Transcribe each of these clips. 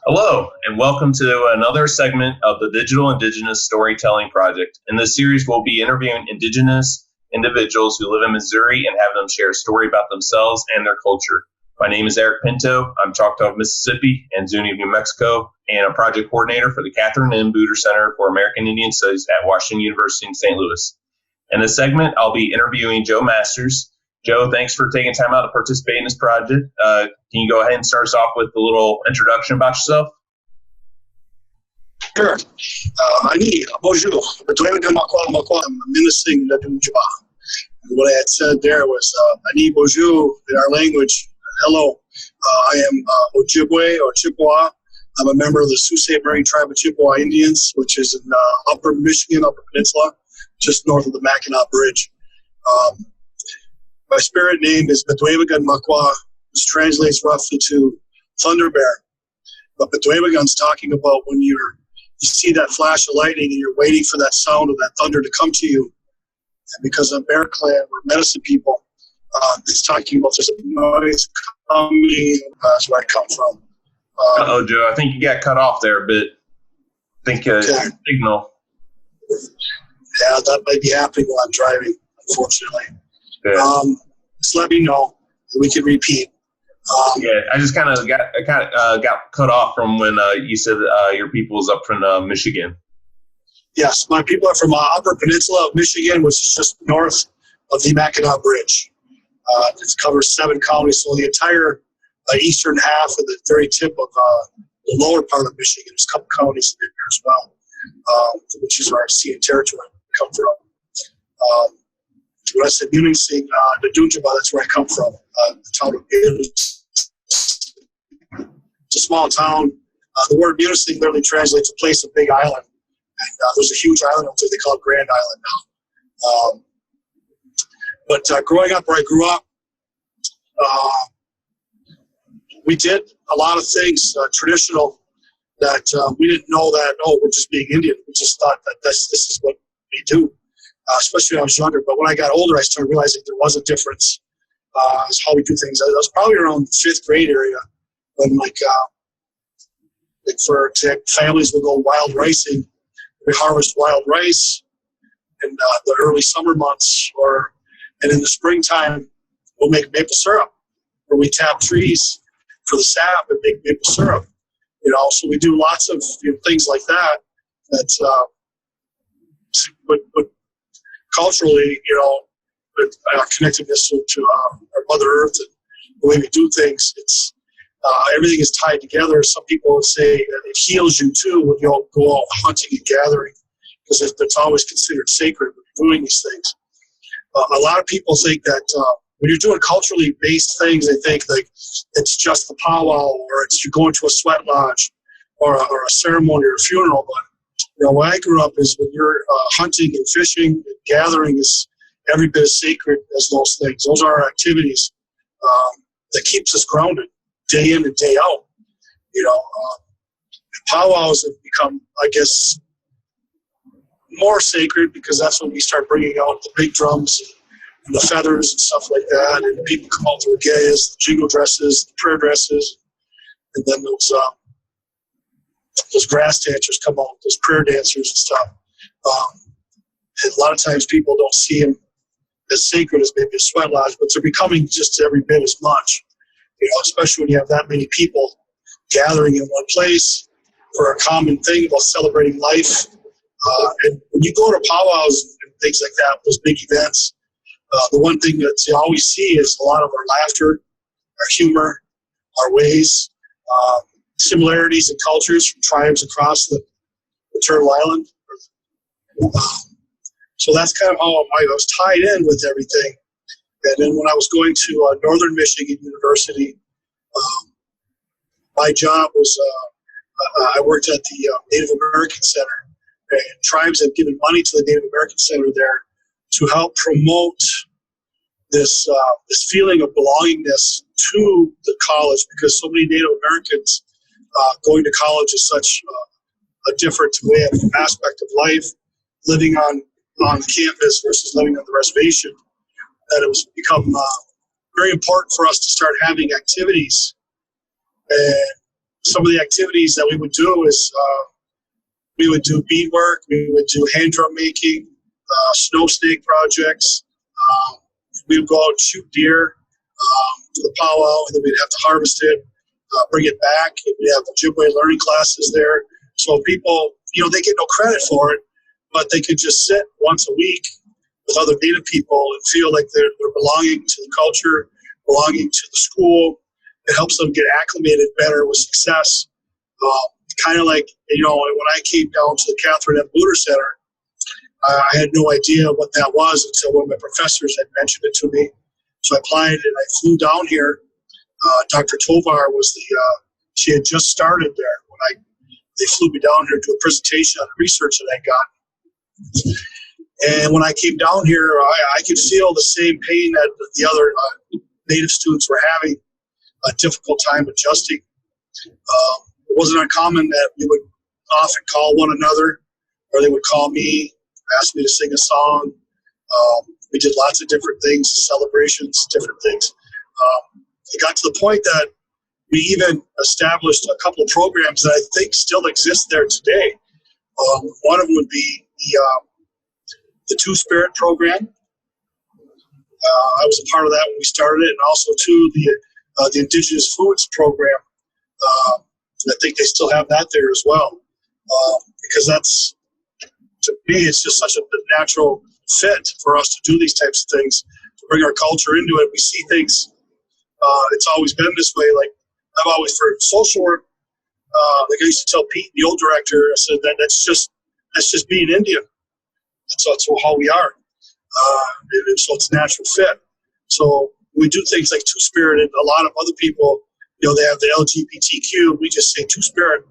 Hello, and welcome to another segment of the Digital Indigenous Storytelling Project. In this series, we'll be interviewing Indigenous individuals who live in Missouri and have them share a story about themselves and their culture. My name is Eric Pinto. I'm Choctaw of Mississippi and Zuni of New Mexico, and a project coordinator for the Catherine M. Booter Center for American Indian Studies at Washington University in St. Louis. In this segment, I'll be interviewing Joe Masters. Joe, thanks for taking time out to participate in this project. Can you go ahead and start us off with a little introduction about yourself? Sure. Ani, bonjour. I'm menacing the Dunjaba. What I had said there was Ani, bonjour in our language. Hello. I am Ojibwe or Chippewa. I'm a member of the Sault Ste. Marie Tribe of Chippewa Indians, which is in Upper Michigan, Upper Peninsula, just north of the Mackinac Bridge. My spirit name is Bedwewagan Makwa, which translates roughly to Thunder Bear. But Bedwewagan's talking about when you see that flash of lightning and you're waiting for that sound of that thunder to come to you. And because of Bear Clan, we're medicine people, it's talking about there's a noise coming. That's where I come from. Uh-oh, Joe, I think you got cut off there a bit. I think signal. Yeah, that might be happening while I'm driving, unfortunately. Yeah. Just let me know and we can repeat. I just kind of got cut off from when you said your people is up from Michigan. Yes, my people are from Upper Peninsula of Michigan, which is just north of the Mackinac Bridge. It covers 7 counties, so the entire eastern half of the very tip of the lower part of Michigan. There's a couple counties in there as well, which is where our sea and territory come from. When I said Munising, the Dunjaba, that's where I come from, the town of Munising. It's a small town. The word Munising literally translates a place of big island. And there's a huge island out there they call Grand Island now. But growing up where I grew up, we did a lot of things traditional that we didn't know that, we're just being Indian. We just thought that this is what we do. Especially when I was younger. But when I got older, I started realizing there was a difference as how we do things. I was probably around the 5th grade area when, for example, families would go wild ricing. We harvest wild rice in the early summer months, and in the springtime, we'll make maple syrup, where we tap trees for the sap and make maple syrup. So we do lots of things like that. But culturally, with our connectedness to our Mother Earth and the way we do things, it's everything is tied together. Some people would say that it heals you too when you all go out hunting and gathering, because it's always considered sacred when you're doing these things. A lot of people think that when you're doing culturally based things, they think like it's just the powwow, or it's you going to a sweat lodge or a ceremony or a funeral. But where I grew up is when you're hunting and fishing and gathering is every bit as sacred as those things. Those are our activities that keeps us grounded day in and day out. Powwows have become, I guess, more sacred because that's when we start bringing out the big drums and the feathers and stuff like that, and people come out with regalias, the jingle dresses, the prayer dresses, and then those grass dancers come out, those prayer dancers and stuff. And a lot of times people don't see them as sacred as maybe a sweat lodge, but they're becoming just every bit as much, especially when you have that many people gathering in one place for a common thing about celebrating life. And when you go to powwows and things like that, those big events, the one thing that you always see is a lot of our laughter, our humor, our ways, similarities in cultures from tribes across the Turtle Island. So that's kind of how I was tied in with everything. And then when I was going to Northern Michigan University, my job was I worked at the Native American Center. And tribes have given money to the Native American Center there to help promote this feeling of belongingness to the college, because so many Native Americans going to college is such a different way of aspect of life, living on campus versus living on the reservation, that it was become very important for us to start having activities and some of the activities that we would do is we would do beadwork, we would do hand drum making, snow snake projects. We would go out and shoot deer for the powwow, and then we'd have to harvest it, bring it back. We'd have Ojibwe learning classes there. So people, they get no credit for it, but they could just sit once a week with other Native people and feel like they're belonging to the culture, belonging to the school. It helps them get acclimated better with success. Kind of like, when I came down to the Catherine M. Bluder Center, I had no idea what that was until one of my professors had mentioned it to me. So I applied and I flew down here. Dr. Tovar was she had just started there when they flew me down here to a presentation on research that I got. And when I came down here, I could feel the same pain that the other Native students were having, a difficult time adjusting. It wasn't uncommon that we would often call one another, or they would call me, ask me to sing a song. We did lots of different things, celebrations, different things. It got to the point that we even established a couple of programs that I think still exist there today. One of them would be the Two-Spirit program. I was a part of that when we started it, and also too the Indigenous Foods program. I think they still have that there as well, because that's, to me, it's just such a natural fit for us to do these types of things, to bring our culture into it. We see things. It's always been this way. Like I've always heard social work. Like I used to tell Pete, the old director, I said that's just being Indian. That's how we are. And so it's a natural fit. So we do things like Two-Spirit, and a lot of other people, they have the LGBTQ. We just say Two-Spirit,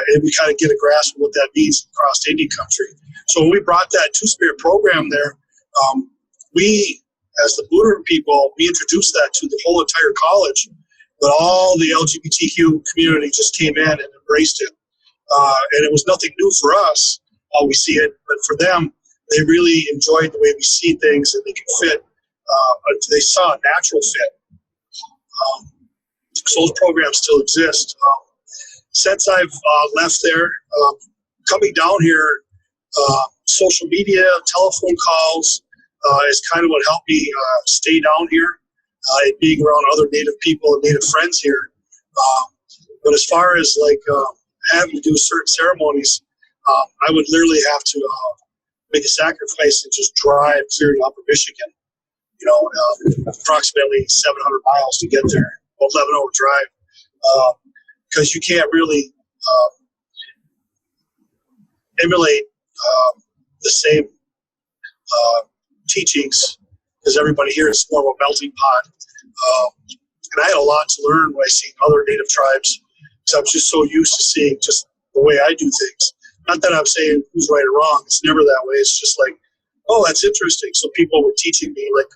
and we kind of get a grasp of what that means across Indian country. So when we brought that Two-Spirit program there, we, as the Bluder people, we introduced that to the whole entire college, but all the LGBTQ community just came in and embraced it. And it was nothing new for us, how we see it, but for them, they really enjoyed the way we see things, and they could fit. They saw a natural fit. So those programs still exist. Since I've left there, coming down here, social media, telephone calls is kind of what helped me stay down here, and being around other Native people and Native friends here. But as far as having to do certain ceremonies, I would literally have to make a sacrifice and just drive clear to Upper Michigan, approximately 700 miles to get there, 11-hour drive, because you can't really emulate the same teachings, because everybody here is more of a melting pot. And I had a lot to learn when I seen other Native tribes, because I'm just so used to seeing just the way I do things. Not that I'm saying who's right or wrong. It's never that way. It's just like, oh, that's interesting. So people were teaching me, like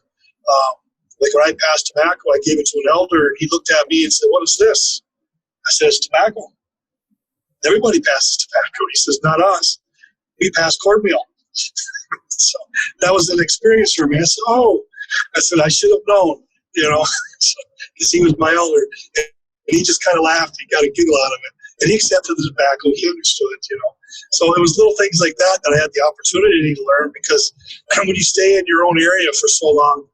when I passed tobacco, I gave it to an elder, and he looked at me and said, "What is this?" I said, "It's tobacco. Everybody passes tobacco." He says, "Not us. We pass cornmeal." So that was an experience for me. I said, "Oh," I said, "I should have known," because he was my elder. And he just kind of laughed. He got a giggle out of it. And he accepted the tobacco. He understood it, So it was little things like that I had the opportunity to learn, because when you stay in your own area for so long,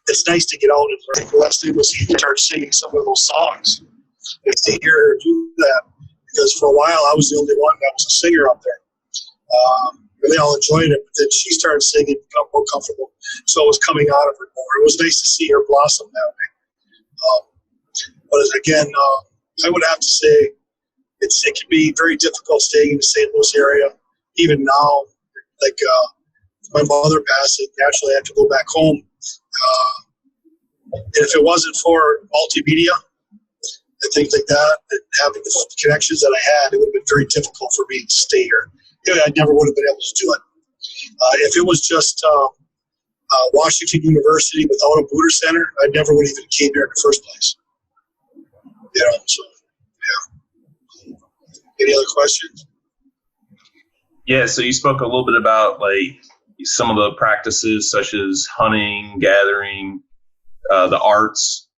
it's nice to get out and learn. The last thing was he started singing some of those songs. And to hear her do that, because for a while I was the only one that was a singer up there. And they all enjoyed it, but then she started singing, got more comfortable. So it was coming out of her more. It was nice to see her blossom that way. But again, I would have to say it can be very difficult staying in the St. Louis area. Even now, my mother passing, naturally I have to go back home. And if it wasn't for multimedia and things like that, and having the connections that I had, it would have been very difficult for me to stay here. I never would have been able to do it. If it was just Washington University without a Bluder Center, I never would have even came here in the first place. So, yeah. Any other questions? Yeah, so you spoke a little bit about some of the practices such as hunting, gathering, the arts,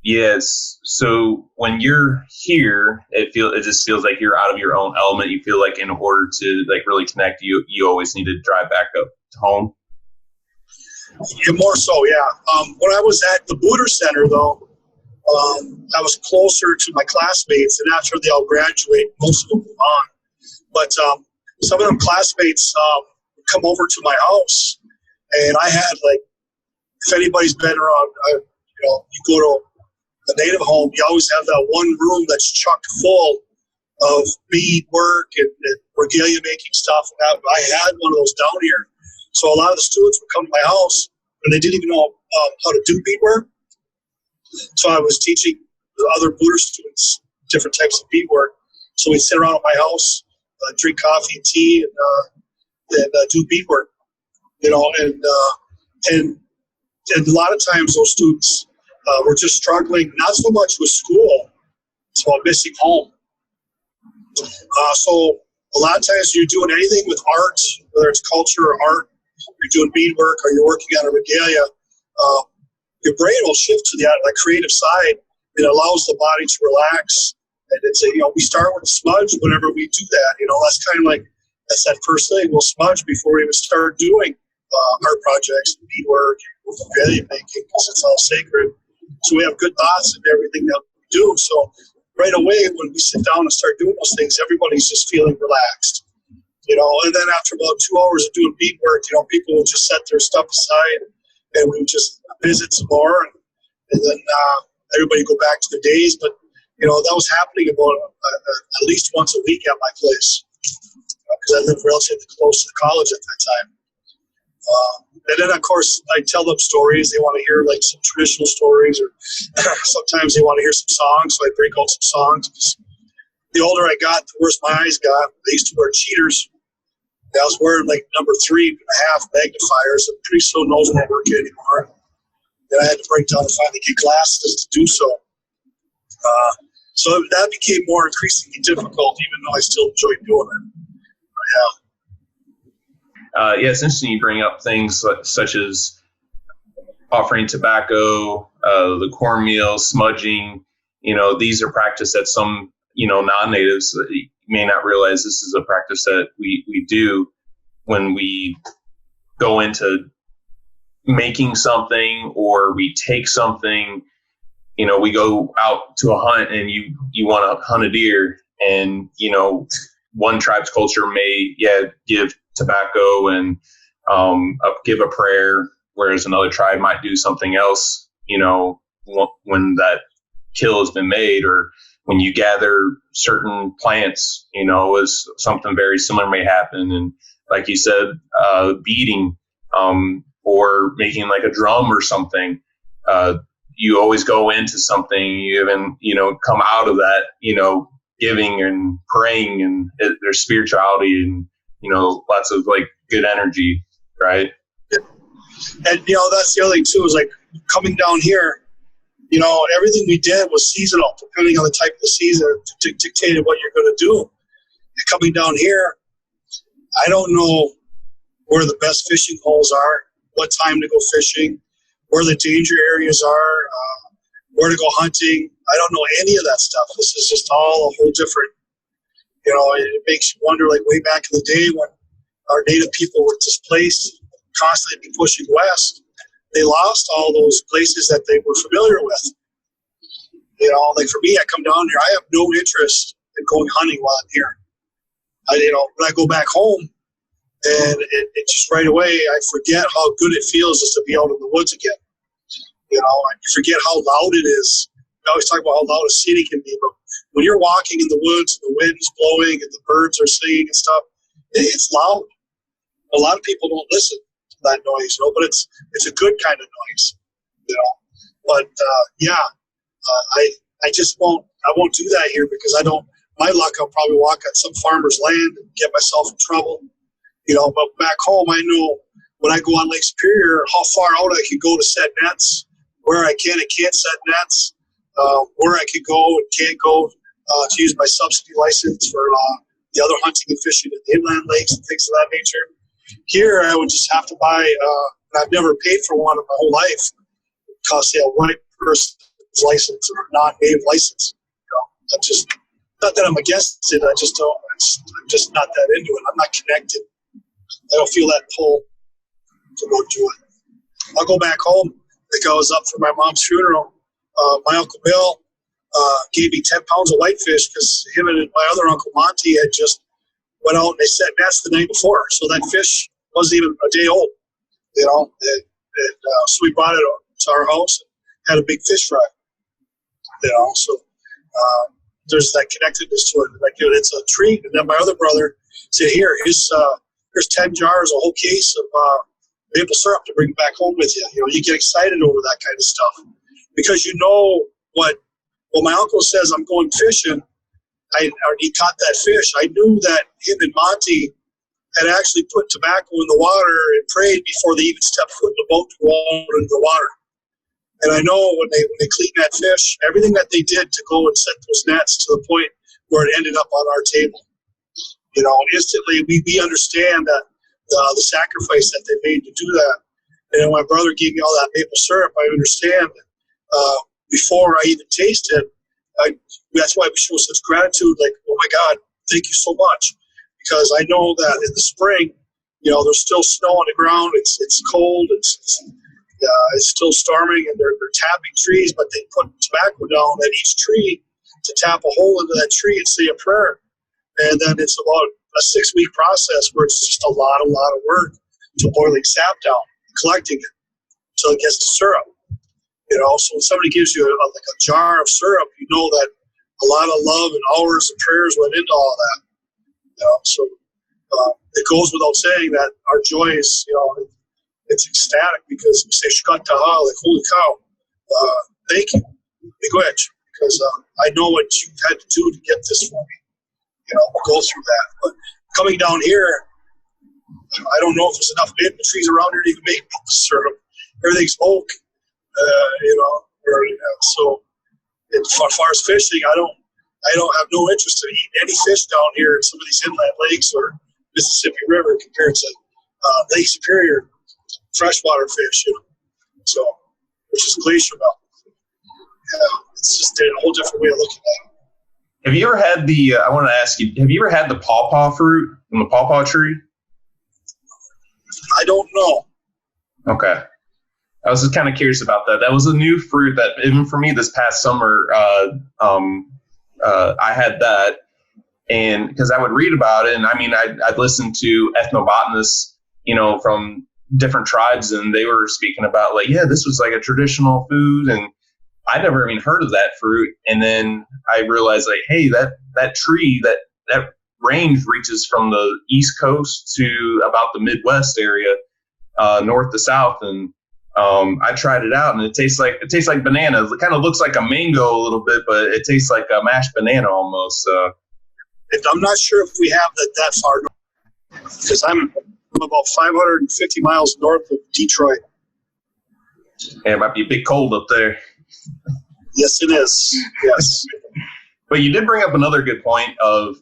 Yes. So when you're here, it just feels like you're out of your own element. You feel like in order to like really connect, you always need to drive back up to home. Yeah, more so, yeah. When I was at the Booter Center, though, I was closer to my classmates, and after they all graduate, most of them move on. But some of them classmates would come over to my house, and I had like, if anybody's been around, you go to a native home, you always have that one room that's chock full of bead work and regalia making stuff. And I had one of those down here. So a lot of the students would come to my house and they didn't even know how to do beadwork. So I was teaching the other Booter students different types of beadwork. So we'd sit around at my house, drink coffee and tea, and do beadwork. And a lot of times those students were just struggling, not so much with school, it's about missing home. So a lot of times you're doing anything with art, whether it's culture or art, you're doing beadwork or you're working on a regalia, your brain will shift to the creative side. It allows the body to relax. And it's we start with smudge whenever we do that. That's kind of like, that's that first thing. We'll smudge before we even start doing art projects, beadwork, regalia making, because it's all sacred. So we have good thoughts in everything that we do. So right away, when we sit down and start doing those things, everybody's just feeling relaxed. And then after about 2 hours of doing beadwork, people will just set their stuff aside and we would just visit some more, and then everybody go back to their days. But that was happening about at least once a week at my place, because I lived relatively close to the college at that time. And then, of course, I tell them stories. They want to hear like some traditional stories, or sometimes they want to hear some songs, so I break out some songs. The older I got, the worse my eyes got. I used to wear cheaters. I was wearing like number 3.5 magnifiers, and pretty soon those won't work anymore. Then I had to break down and finally get glasses to do so. So that became more increasingly difficult, even though I still enjoyed doing it. Yeah, it's interesting you bring up things such as offering tobacco, the cornmeal, smudging. These are practices that some, non-natives may not realize this is a practice that we do when we go into making something or we take something. We go out to a hunt and you want to hunt a deer, and, one tribe's culture may, give tobacco and give a prayer, whereas another tribe might do something else, when that kill has been made, or when you gather certain plants, is something very similar may happen. And like you said, beading, or making like a drum or something, you always go into something, you even, come out of that, giving and praying, and there's spirituality and, lots of like good energy, right? And, that's the other thing too, is like coming down here, everything we did was seasonal, depending on the type of the season, dictated what you're going to do. And coming down here, I don't know where the best fishing holes are, what time to go fishing, where the danger areas are, where to go hunting. I don't know any of that stuff. This is just all a whole different, it makes you wonder, like way back in the day when our native people were displaced, constantly pushing west, they lost all those places that they were familiar with. Like for me, I come down here, I have no interest in going hunting while I'm here. When I go back home, and it just right away, I forget how good it feels just to be out in the woods again. You forget how loud it is. We always talk about how loud a city can be, but when you're walking in the woods, the wind's blowing and the birds are singing and stuff, it's loud. A lot of people don't listen to that noise, but it's a good kind of noise, But I just won't do that here, because I don't. My luck, I'll probably walk on some farmer's land and get myself in trouble, But back home, I know when I go on Lake Superior, how far out I can go to set nets, where I can and can't set nets, where I can go and can't go to use my subsidy license for the other hunting and fishing in the inland lakes and things of that nature. Here, I would just have to buy, and I've never paid for one in my whole life. It costs a white person is licensed or non-native license. I'm just, not that I'm against it. I just don't. I'm just not that into it. I'm not connected. I don't feel that pull to go do it. I'll go back home. Like I was up for my mom's funeral. My Uncle Bill gave me 10 pounds of whitefish because him and my other Uncle Monty had just went out and they set nets the night before. So that fish wasn't even a day old, so we brought it to our house and had a big fish fry, so there's that connectedness to it. Like, it's a treat. And then my other brother said, here's 10 jars, a whole case of maple syrup to bring back home with you. You get excited over that kind of stuff because what my uncle says, I'm going fishing, he caught that fish. I knew that him and Monty had actually put tobacco in the water and prayed before they even stepped foot in the boat to roll into the water. And I know when they cleaned that fish, everything that they did to go and set those nets to the point where it ended up on our table. Instantly we understand that the sacrifice that they made to do that. And when my brother gave me all that maple syrup, I understand before I even tasted, that's why we show such gratitude. Like, oh my God, thank you so much, because I know that in the spring, there's still snow on the ground. It's cold. It's still storming, and they're tapping trees, but they put tobacco down at each tree to tap a hole into that tree and say a prayer. And then it's about a 6-week process where it's just a lot of work to boiling sap down, collecting it until it gets to syrup. So when somebody gives you a jar of syrup, you know that a lot of love and hours of prayers went into all that. So it goes without saying that our joy is, it's ecstatic because we say shkataha, like holy cow, thank you, miigwech, because I know what you had to do to get this for me. We'll go through that. But coming down here, I don't know if there's enough maple trees around here to even make maple syrup. Everything's oak, So as far as fishing, I don't have no interest in eating any fish down here in some of these inland lakes or Mississippi River compared to Lake Superior freshwater fish, so which is glacier milk. It's just a whole different way of looking at it. Have you ever had I want to ask you, have you ever had the pawpaw fruit from the pawpaw tree? I don't know. Okay. I was just kind of curious about that. That was a new fruit that even for me this past summer, I had that, and because I would read about it, and I mean, I'd listen to ethnobotanists, from different tribes, and they were speaking about like, yeah, this was like a traditional food, and I never even heard of that fruit. And then I realized like, hey, that tree, that range reaches from the East Coast to about the Midwest area, north to south, and I tried it out, and it tastes like banana. It kind of looks like a mango a little bit, but it tastes like a mashed banana almost. I'm not sure if we have that far north, because I'm about 550 miles north of Detroit. Yeah, it might be a bit cold up there. Yes, it is. Yes. But you did bring up another good point of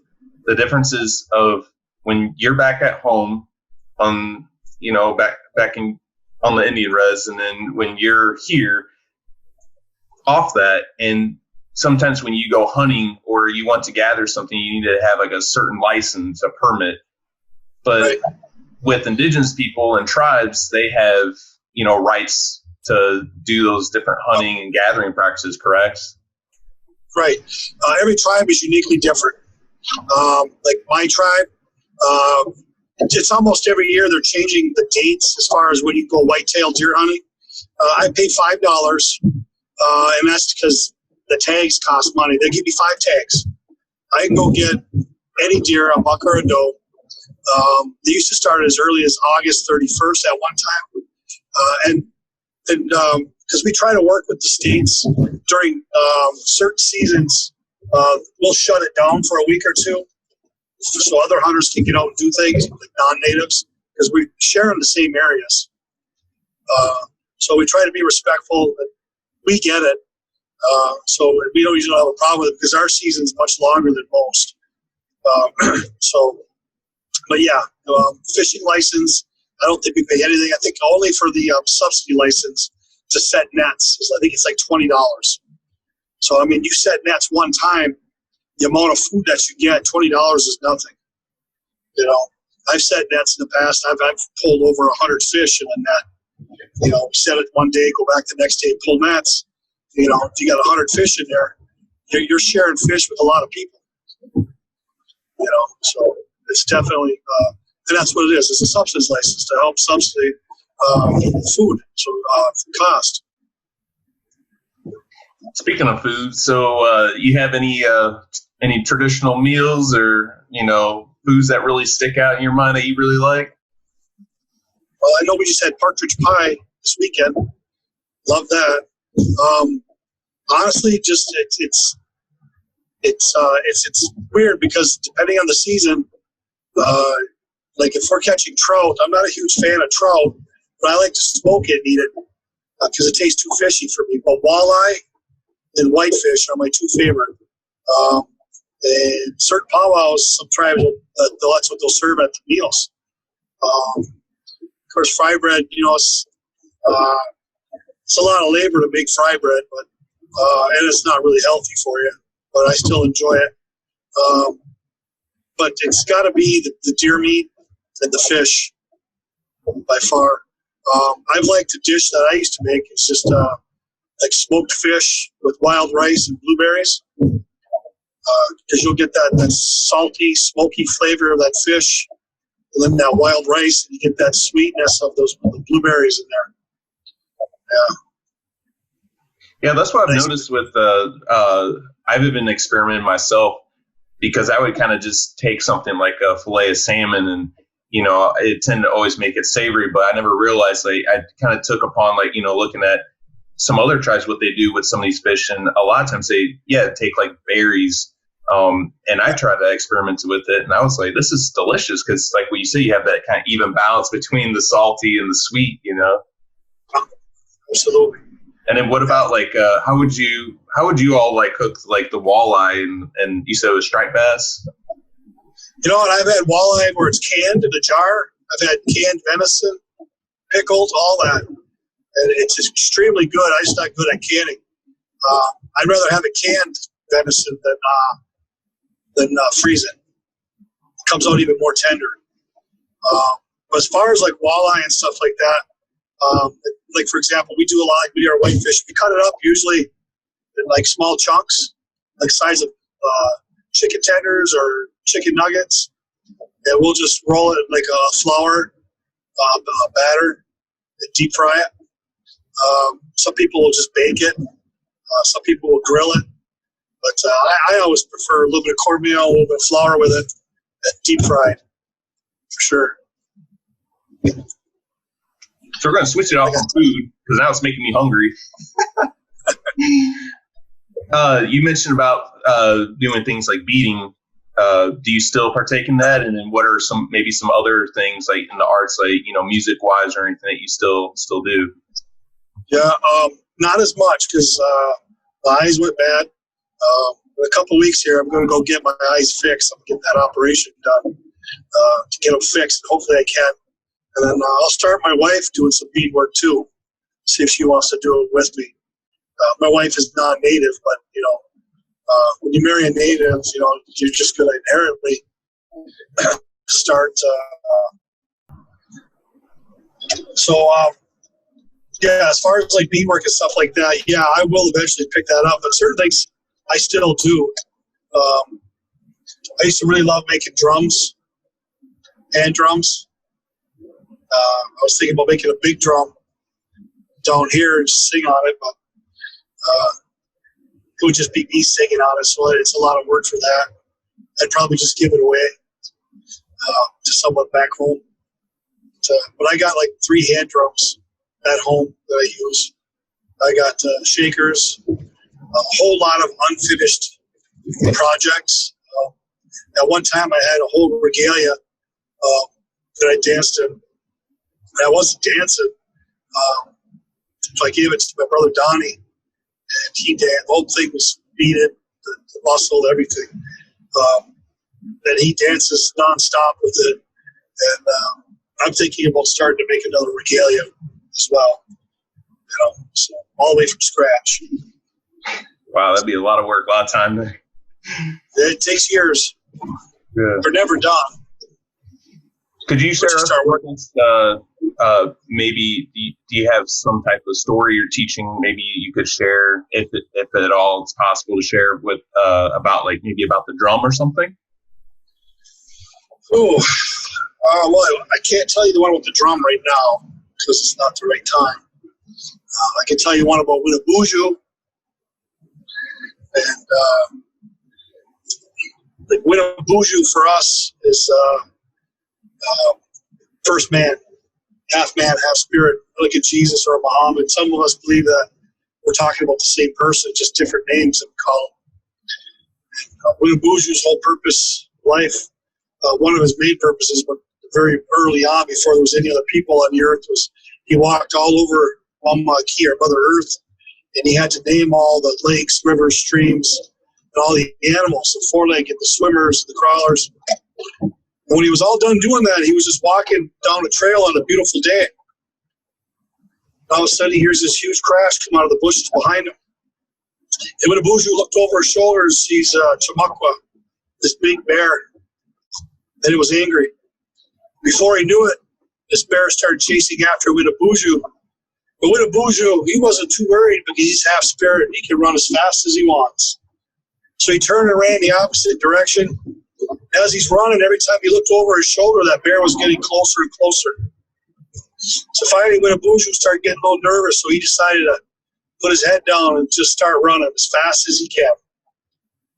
the differences of when you're back at home on, back in on the Indian res, and then when you're here off that, and sometimes when you go hunting or you want to gather something, you need to have like a certain license, a permit. But right. With indigenous people and tribes, they have, rights to do those different hunting and gathering practices, correct? Right. Every tribe is uniquely different. Like my tribe, it's almost every year they're changing the dates as far as when you go whitetail deer hunting. I pay $5, and that's because the tags cost money. They give me 5 tags. I can go get any deer, a buck or a doe. They used to start as early as August 31st at one time. And because we try to work with the states during certain seasons, we'll shut it down for a week or two so other hunters can get out and do things, like non-natives, because we share in the same areas. So we try to be respectful. We get it. So we don't usually have a problem with it because our season's much longer than most. But yeah, fishing license, I don't think we pay anything. I think only for the subsidy license to set nets. I think it's like $20. So, I mean, you set nets one time, the amount of food that you get, $20 is nothing. You know, I've set nets in the past. I've pulled over 100 fish in a net. You know, set it one day, go back the next day, pull nets. You know, if you got 100 fish in there, you're sharing fish with a lot of people. You know, so it's definitely, and that's what it is. It's a subsidence license to help subsidy food, so cost. Speaking of food, so you have any traditional meals or, you know, foods that really stick out in your mind that you really like? Well, I know we just had partridge pie this weekend. Love that. Honestly, just it's weird because depending on the season, like if we're catching trout, I'm not a huge fan of trout, but I like to smoke it and eat it because it tastes too fishy for me. But walleye and whitefish are my two favorite. And certain powwows, some tribes, that's what they'll serve at the meals. Of course, fry bread, you know, it's a lot of labor to make fry bread, but and it's not really healthy for you. But I still enjoy it. But it's got to be the deer meat and the fish by far. I've liked a dish that I used to make. It's just like smoked fish with wild rice and blueberries. Because you'll get that salty, smoky flavor of that fish, and then that wild rice, and you get that sweetness of those blueberries in there. Yeah. Yeah, that's what I've noticed with I've been experimenting myself because I would kind of just take something like a fillet of salmon and, you know, it tend to always make it savory, but I never realized I kind of took upon like, you know, looking at some other tribes, what they do with some of these fish. And a lot of times they take like berries. And I tried to experiment with it and I was like, this is delicious. Cause like what you say, you have that kind of even balance between the salty and the sweet, you know? Absolutely. And then what about like, how would you all like cook like the walleye and you said it was striped bass? You know what? I've had walleye where it's canned in a jar. I've had canned venison, pickled, all that. And it's extremely good. I'm just not good at canning. I'd rather have a canned venison than freeze it. It comes out even more tender. But as far as like walleye and stuff like that, like for example, we do a lot like we do our whitefish. We cut it up usually in like small chunks, like size of chicken tenders or chicken nuggets, and we'll just roll it like a flour batter and deep fry it. Some people will just bake it. Some people will grill it. But I always prefer a little bit of cornmeal, a little bit of flour with it, and deep fried, for sure. So we're going to switch it off from food because now it's making me hungry. You mentioned about doing things like beading. Do you still partake in that? And then what are maybe some other things like in the arts, like, you know, music wise or anything that you still do? Yeah, not as much because my eyes went bad. In a couple weeks here, I'm going to go get my eyes fixed. I'm going to get that operation done to get them fixed. Hopefully I can. And then I'll start my wife doing some beadwork too. See if she wants to do it with me. My wife is non-native, but, you know, when you marry a native, you know, you're just going to inherently start. Yeah, as far as like beadwork and stuff like that, yeah, I will eventually pick that up. But certain things I still do. I used to really love making drums, hand drums. I was thinking about making a big drum down here and just sing on it, but it would just be me singing on it, so it's a lot of work for that. I'd probably just give it away to someone back home. But I got like 3 hand drums at home that I use. I got shakers, a whole lot of unfinished projects. At one time, I had a whole regalia that I danced in. And I wasn't dancing. So I gave it to my brother Donnie, and he danced. The whole thing was beaded, the muscle, everything. And he dances nonstop with it. And I'm thinking about starting to make another regalia as well. You know, so all the way from scratch. Wow, that'd be a lot of work, a lot of time there. It takes years. Yeah. They're never done. Could you share with us, maybe do you have some type of story you're teaching? Maybe you could share, if at all it's possible to share with about the drum or something. Oh, well, I can't tell you the one with the drum right now because it's not the right time. I can tell you one about Winnebuju. And like Winnebuju for us is first man, half spirit. Look at Jesus or Muhammad. Some of us believe that we're talking about the same person, just different names that we call him. Winnebuju's whole purpose, life, one of his main purposes, but very early on, before there was any other people on the earth, was he walked all over Wamaki, or Mother Earth, and he had to name all the lakes, rivers, streams, and all the animals, the four-legged, the swimmers, the crawlers. And when he was all done doing that, he was just walking down a trail on a beautiful day. And all of a sudden, he hears this huge crash come out of the bushes behind him. And Winnebuju looked over his shoulder and sees Chamakwa, this big bear. And it was angry. Before he knew it, this bear started chasing after Winnebuju. But Winnebuju, he wasn't too worried because he's half spirit and he can run as fast as he wants. So he turned and ran the opposite direction. As he's running, every time he looked over his shoulder, that bear was getting closer and closer. So finally, Winnebuju started getting a little nervous, so he decided to put his head down and just start running as fast as he can.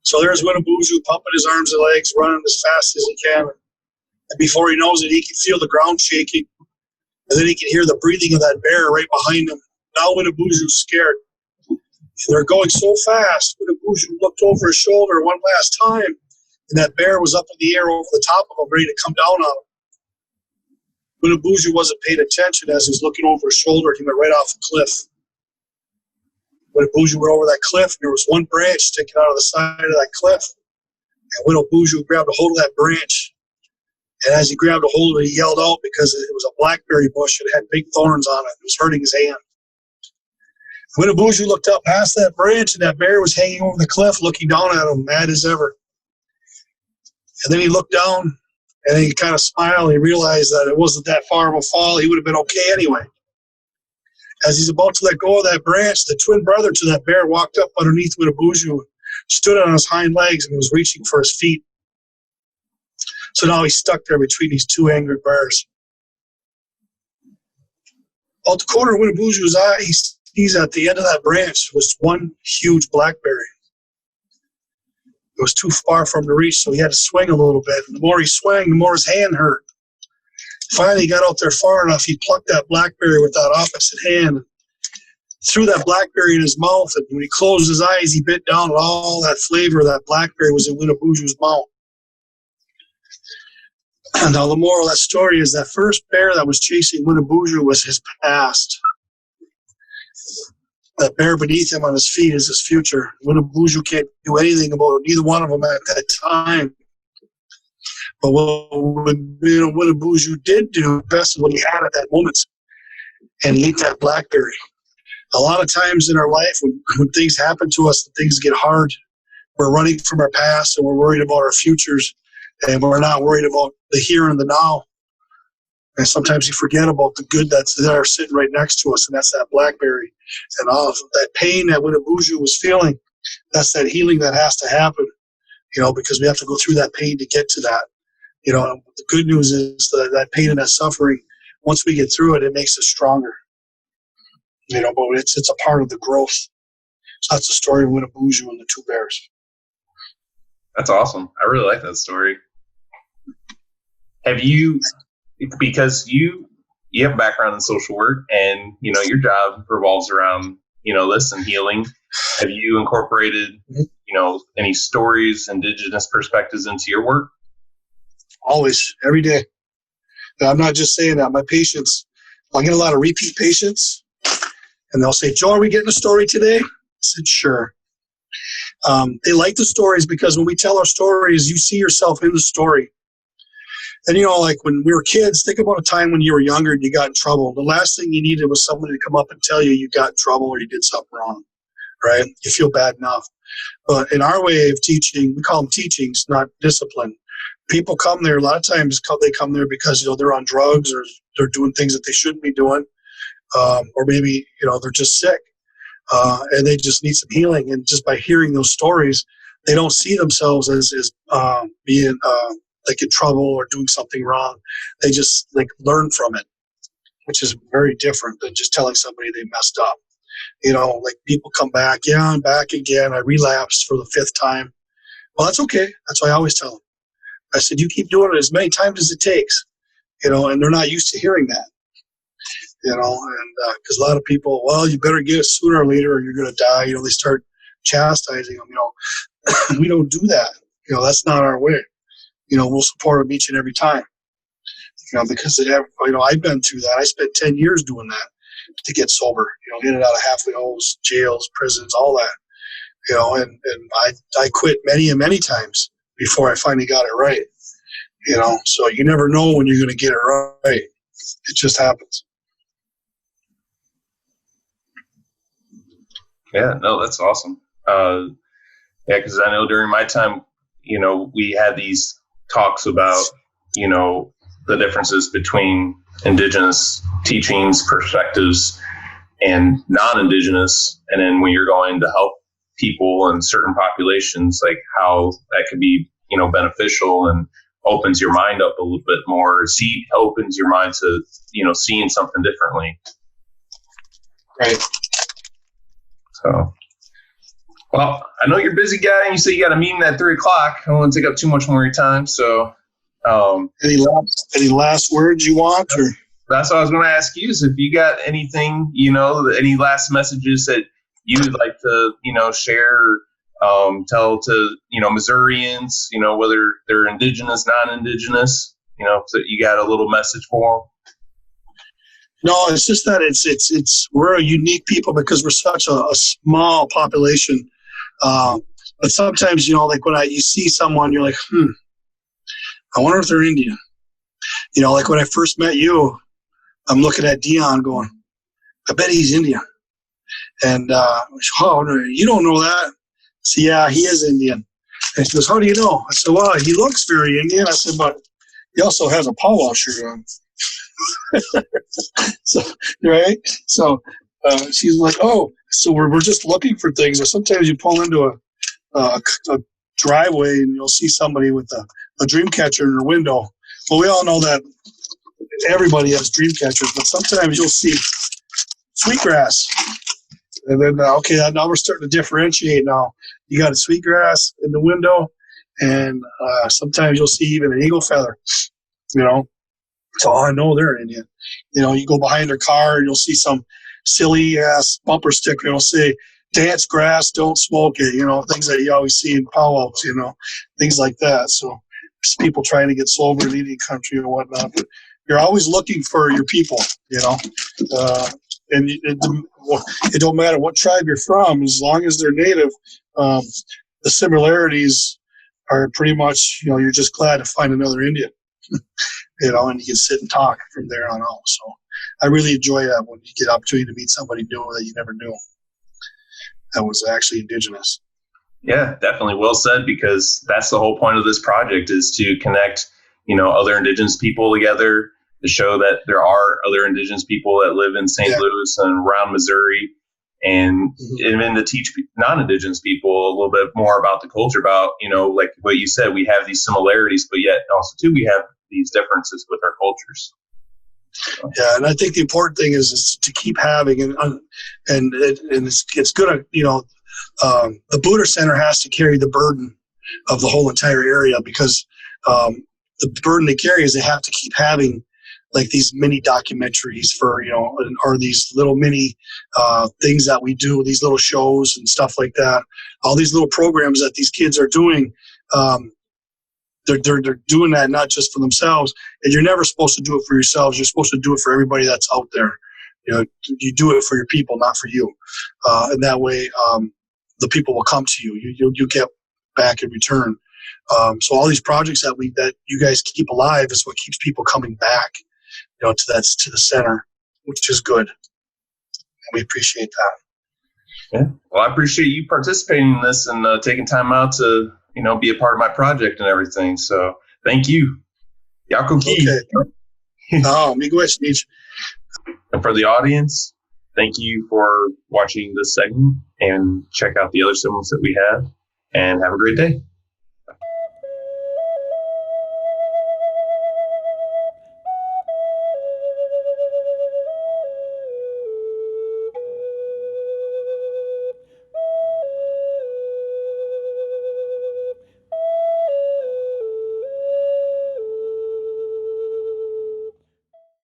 So there's Winnebuju pumping his arms and legs, running as fast as he can. And before he knows it, he can feel the ground shaking. And then he can hear the breathing of that bear right behind him. Now Winnebuju's scared. And they're going so fast, Winnebuju looked over his shoulder one last time, and that bear was up in the air over the top of him, ready to come down on him. Winnebuju wasn't paying attention as he was looking over his shoulder, and he went right off the cliff. Winnebuju went over that cliff, and there was one branch sticking out of the side of that cliff. And Winnebuju grabbed a hold of that branch. And as he grabbed a hold of it, he yelled out because it was a blackberry bush and it had big thorns on it. It was hurting his hand. Winnebuju looked up past that branch, and that bear was hanging over the cliff looking down at him, mad as ever. And then he looked down, and he kind of smiled. He realized that it wasn't that far of a fall. He would have been okay anyway. As he's about to let go of that branch, the twin brother to that bear walked up underneath Winnebuju, stood on his hind legs, and was reaching for his feet. So now he's stuck there between these two angry bears. Out the corner of Winnebuju's eye, he's at the end of that branch was one huge blackberry. It was too far for him to reach, so he had to swing a little bit. And the more he swung, the more his hand hurt. Finally, he got out there far enough, he plucked that blackberry with that opposite hand, threw that blackberry in his mouth, and when he closed his eyes, he bit down, and all that flavor of that blackberry was in Winnebuju's mouth. And now the moral of that story is that first bear that was chasing Winnebuju was his past. That bear beneath him on his feet is his future. Winnebuju can't do anything about neither one of them at that time. But what Winnebuju did do best is what he had at that moment, and eat that blackberry. A lot of times in our life, when things happen to us, things get hard, we're running from our past and we're worried about our futures. And we're not worried about the here and the now. And sometimes you forget about the good that's there sitting right next to us, and that's that blackberry. And all of that pain that Winnebuju was feeling, that's that healing that has to happen, because we have to go through that pain to get to that. The good news is that pain and that suffering, once we get through it, it makes us stronger. But it's a part of the growth. So that's the story of Winnebuju and the two bears. That's awesome. I really like that story. Have you, because you have a background in social work, and your job revolves around this and healing. Have you incorporated any stories, indigenous perspectives into your work? Always, every day. And I'm not just saying that. My patients, I get a lot of repeat patients, and they'll say, "Joe, are we getting a story today?" I said, "Sure." They like the stories because when we tell our stories, you see yourself in the story. And, like when we were kids, think about a time when you were younger and you got in trouble. The last thing you needed was somebody to come up and tell you got in trouble or you did something wrong, right? You feel bad enough. But in our way of teaching, we call them teachings, not discipline. People come there, a lot of times they come there because, they're on drugs or they're doing things that they shouldn't be doing. Or maybe, they're just sick and they just need some healing. And just by hearing those stories, they don't see themselves as being like in trouble or doing something wrong. They just learn from it, which is very different than just telling somebody they messed up. People come back, yeah, I'm back again. I relapsed for the 5th time. Well, that's okay. That's what I always tell them. I said, you keep doing it as many times as it takes, and they're not used to hearing that, and because a lot of people, well, you better get it sooner or later or you're going to die. They start chastising them, we don't do that. That's not our way. We'll support them each and every time, because I've been through that. I spent 10 years doing that to get sober, in and out of halfway homes, jails, prisons, all that, and I quit many and many times before I finally got it right, so you never know when you're going to get it right. It just happens. Yeah, no, that's awesome. Yeah, because I know during my time, we had these talks about, the differences between Indigenous teachings, perspectives, and non-Indigenous. And then when you're going to help people in certain populations, like how that could be, beneficial and opens your mind up a little bit more, opens your mind to, seeing something differently. Right. So, well, I know you're a busy guy and you say you got a meeting at 3:00. I don't want to take up too much more of your time. So, any last words you want? Or? That's what I was going to ask you, is if you got anything, any last messages that you would like to, share, tell to, Missourians, whether they're Indigenous, non-Indigenous, so you got a little message for them? No, it's just that we're a unique people because we're such a small population. But sometimes, when you see someone, you're like, I wonder if they're Indian. Like when I first met you, I'm looking at Dion going, I bet he's Indian. And you don't know that? I said, yeah, he is Indian. And she goes, how do you know? I said, well, he looks very Indian. I said, but he also has a powwow shirt on. So, right? So she's like, oh, so we're just looking for things. Or sometimes you pull into a driveway and you'll see somebody with a dream catcher in their window. Well, we all know that everybody has dream catchers, but sometimes you'll see sweetgrass. And then, now we're starting to differentiate now. You got a sweetgrass in the window, and sometimes you'll see even an eagle feather, So I know they're Indian. You go behind their car and you'll see some silly ass bumper sticker. It'll say, dance grass, don't smoke it, things that you always see in powwows, things like that. So just people trying to get sober in Indian country or whatnot. But you're always looking for your people, and it don't matter what tribe you're from, as long as they're native, the similarities are pretty much, you're just glad to find another Indian, and you can sit and talk from there on out. So I really enjoy that when you get an opportunity to meet somebody new that you never knew that was actually Indigenous. Yeah, definitely. Well said, because that's the whole point of this project, is to connect, other Indigenous people together, to show that there are other Indigenous people that live in St. Louis and around Missouri, and even to teach non-Indigenous people a little bit more about the culture, about, like what you said, we have these similarities, but yet also too, we have these differences with our cultures. Yeah, and I think the important thing is to keep having, and it's good. The Buddha Center has to carry the burden of the whole entire area, because the burden they carry is they have to keep having like these mini documentaries for, or these little mini things that we do, these little shows and stuff like that. All these little programs that these kids are doing, they're doing that not just for themselves. And you're never supposed to do it for yourselves. You're supposed to do it for everybody that's out there. You do it for your people, not for you. And that way, the people will come to you. You'll get back in return. So all these projects that you guys keep alive is what keeps people coming back, to the center, which is good. And we appreciate that. Yeah. Well, I appreciate you participating in this and taking time out to, be a part of my project and everything. So thank you. Yako Ki. Okay. Miigwech. And for the audience, thank you for watching this segment, and check out the other segments that we have, and have a great day.